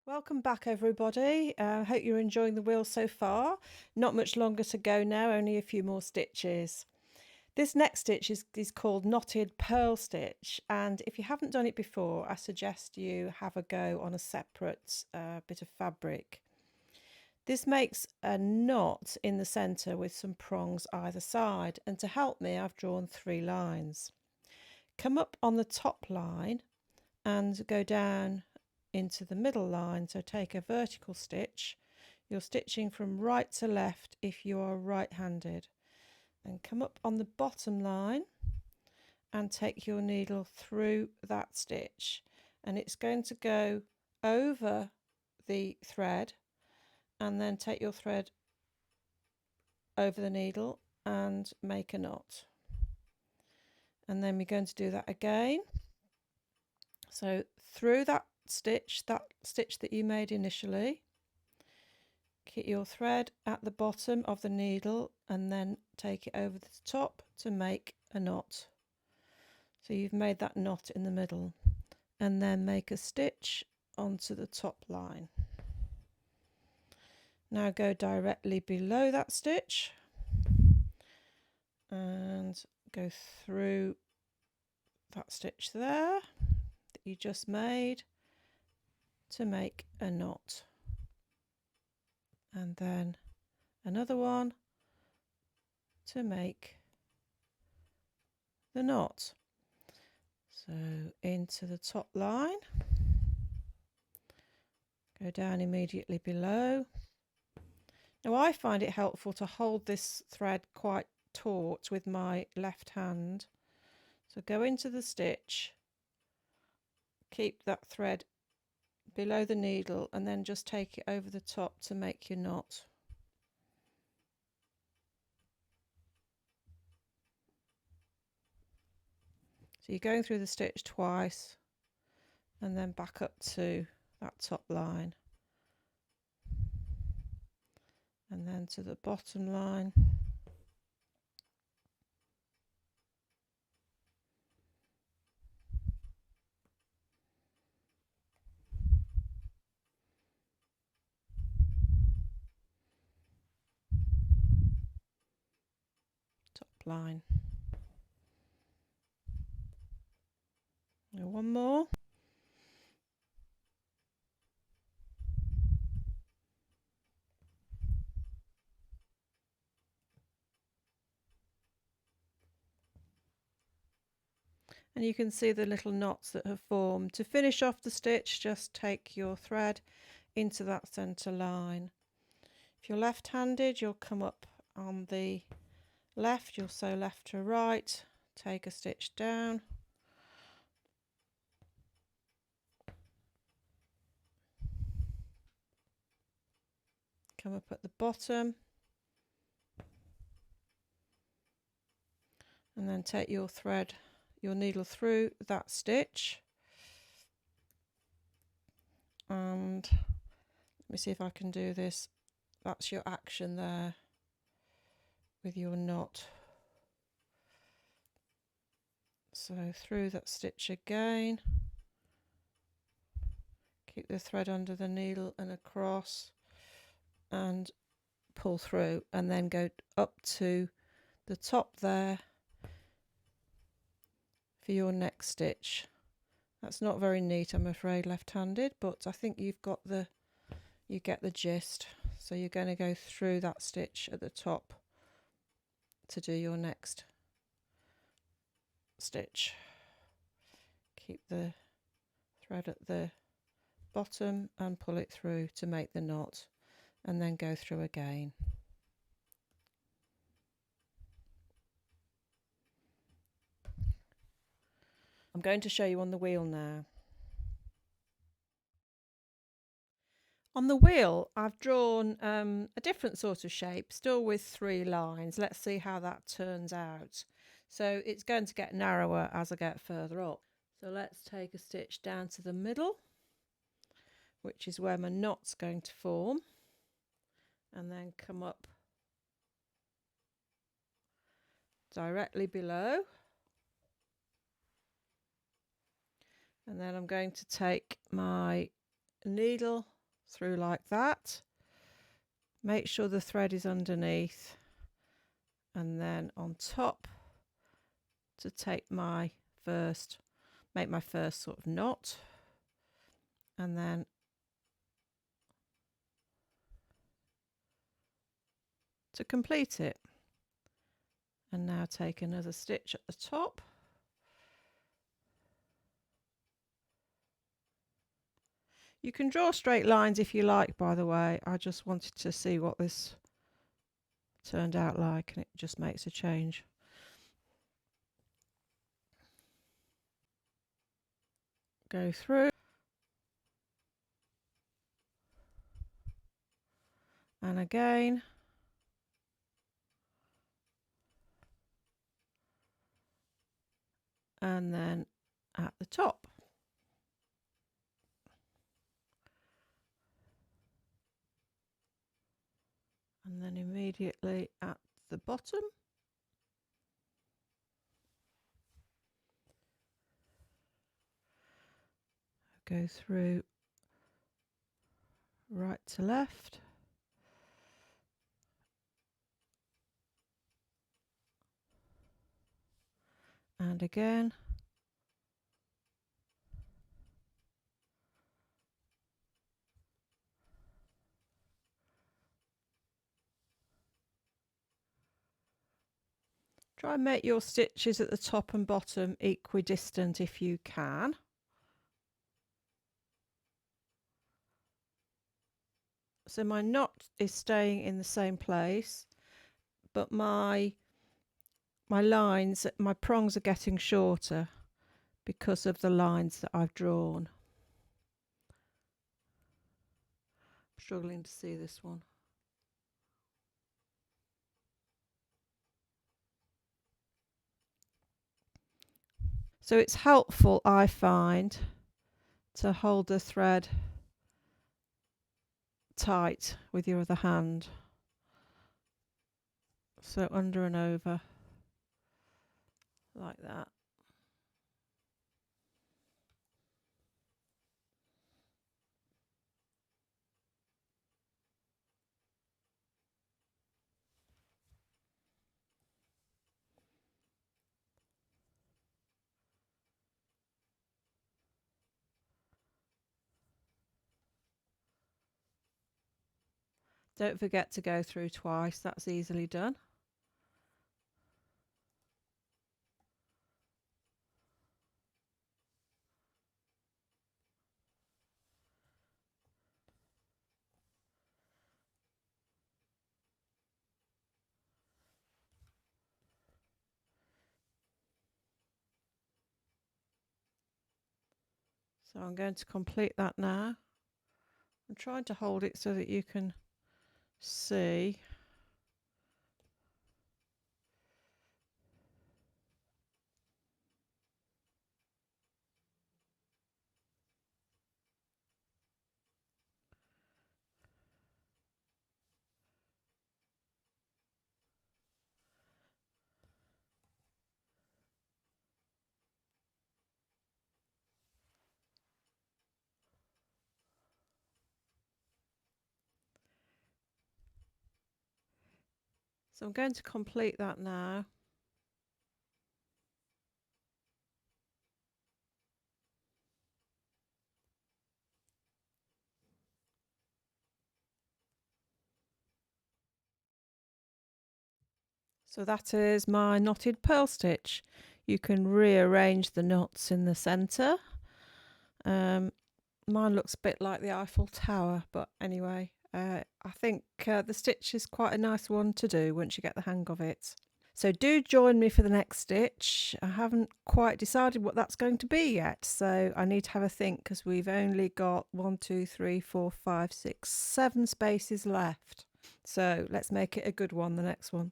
Welcome back, everybody. Hope you're enjoying the wheel so far. Not much longer to go now, only a few more stitches. This next stitch is called knotted purl stitch, and if you haven't done it before, I suggest you have a go on a separate bit of fabric. This makes a knot in the centre with some prongs either side, and to help me I've drawn 3 lines. Come up on the top line and go down into the middle line, so take a vertical stitch. You're stitching from right to left if you are right-handed, and come up on the bottom line and take your needle through that stitch, and it's going to go over the thread, and then take your thread over the needle and make a knot, and then we're going to do that again. So through that stitch that you made initially, keep your thread at the bottom of the needle and then take it over the top to make a knot. So you've made that knot in the middle, and then make a stitch onto the top line. Now go directly below that stitch and go through that stitch there that you just made to make a knot, and then another one to make the knot. So into the top line, go down immediately below. Now I find it helpful to hold this thread quite taut with my left hand, so go into the stitch, keep that thread below the needle, and then just take it over the top to make your knot. So you're going through the stitch twice and then back up to that top line, and then to the bottom line, top line. Now one more. And you can see the little knots that have formed. To finish off the stitch, just take your thread into that centre line. If you're left-handed, you'll come up on the left, you'll sew left to right, take a stitch down, come up at the bottom, and then take your thread, your needle through that stitch, and let me see if I can do this. That's your action there with your knot. So through that stitch again, keep the thread under the needle and across, and pull through, and then go up to the top there for your next stitch. That's not very neat, I'm afraid, left-handed, but I think you get the gist. So you're going to go through that stitch at the top to do your next stitch. Keep the thread at the bottom and pull it through to make the knot, and then go through again. I'm going to show you on the wheel now. On the wheel, I've drawn a different sort of shape, still with 3 lines. Let's see how that turns out. So it's going to get narrower as I get further up. So let's take a stitch down to the middle, which is where my knot's going to form, and then come up directly below. And then I'm going to take my needle through like that. Make sure the thread is underneath, and then on top to make my first sort of knot, and then to complete it. And now take another stitch at the top. You can draw straight lines if you like, by the way. I just wanted to see what this turned out like, and it just makes a change. Go through. And again. And then at the top. And then immediately at the bottom. Go through right to left. And again. Try and make your stitches at the top and bottom equidistant if you can. So my knot is staying in the same place, but my lines, my prongs are getting shorter because of the lines that I've drawn. I'm struggling to see this one. So it's helpful, I find, to hold the thread tight with your other hand. So under and over, like that. Don't forget to go through twice, that's easily done. So I'm going to complete that now. I'm trying to hold it so that you can see. So I'm going to complete that now. So that is my knotted purl stitch. You can rearrange the knots in the centre. Mine looks a bit like the Eiffel Tower, but anyway, I think the stitch is quite a nice one to do once you get the hang of it. So do join me for the next stitch. I haven't quite decided what that's going to be yet, so I need to have a think because we've only got 1, 2, 3, 4, 5, 6, 7 spaces left. So let's make it a good one, the next one.